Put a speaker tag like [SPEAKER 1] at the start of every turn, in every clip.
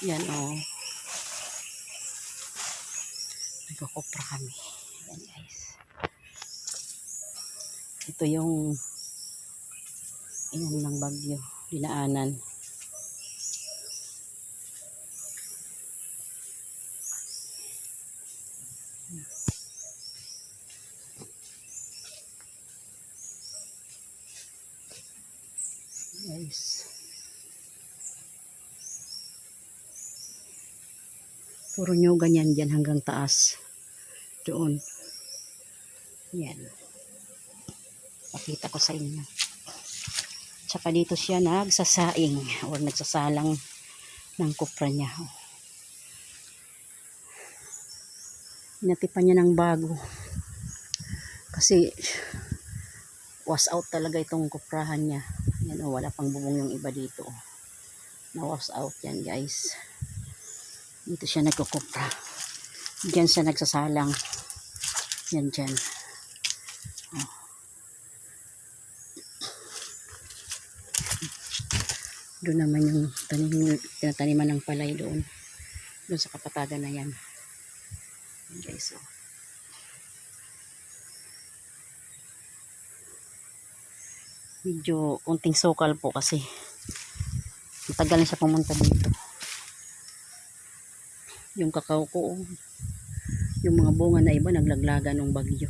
[SPEAKER 1] Yan o. Nagkukupra kami. Yan guys. Ito yung ng bagyo. Dinaanan. Guys. Puro nyo ganyan dyan hanggang taas. Doon. Yan. Pakita ko sa inyo. Tsaka dito siya nagsasaing or nagsasalang ng kupra niya. Inatipan niya ng bago. Kasi was out talaga itong kuprahan niya. Yan o, wala pang bubong yung iba dito. Na was out yan guys. Dito siya nagkukupra. Diyan siya nagsasalang. Yan dyan. Oh. Doon naman yung tinataniman ng palay doon. Doon sa kapatagan na yan. Yan guys. Oh. Medyo kunting sukal po kasi matagal na siya pumunta dito. Yung kakao ko, yung mga bunga na iba naglaglagan ng bagyo.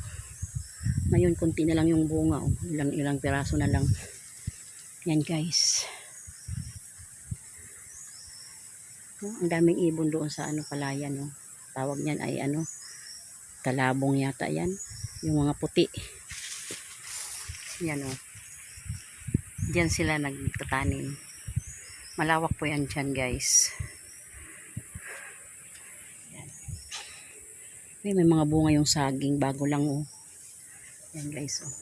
[SPEAKER 1] Ngayon kunti na lang yung bunga, oh. Ilang piraso na lang. Yan guys. Oh, ang daming ibon doon sa palayan, oh. Tawag niyan ay talabong yata yan. Yung mga puti. Yan oh. Diyan sila nagtatanim. Malawak po yan dyan guys. Yan. May mga bunga yung saging. Bago lang oh. Yan guys oh.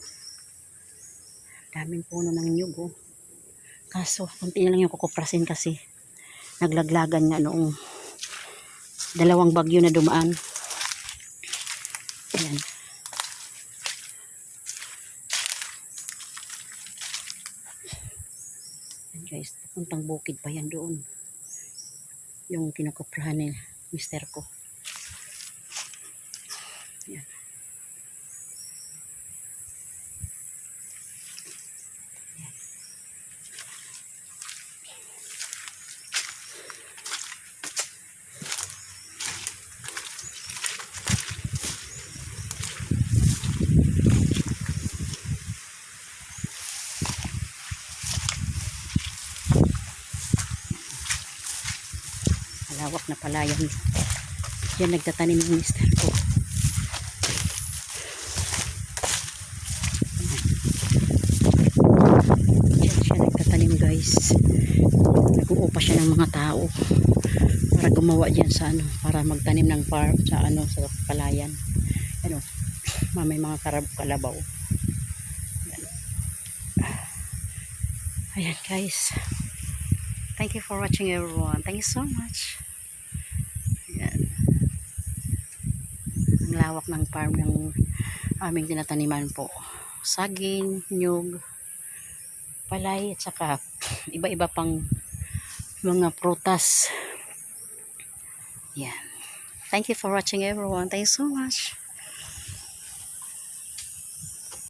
[SPEAKER 1] Daming puno ng nyug oh. Kaso kunti na lang yung kukuprasin kasi naglaglagan nga noong 2 bagyo na dumaan. Yan. Yan guys, puntang bukid pa yan doon. Yung kinukuprahan ni mister ko. Yan. Malawak na palayan. Yan nagtatanim ng mister ko. Yan siya nagtatanim guys. Nag-uupa siya ng mga tao para gumawa dyan sa para magtanim ng farm sa sa palayan. May mga kalabaw. Ayan guys. Thank you for watching everyone. Thank you so much. Ayan. Ang lawak ng farm ng aming tinataniman po. Saging, nyug, palay, at saka iba-iba pang mga prutas. Yan. Thank you for watching everyone. Thank you so much.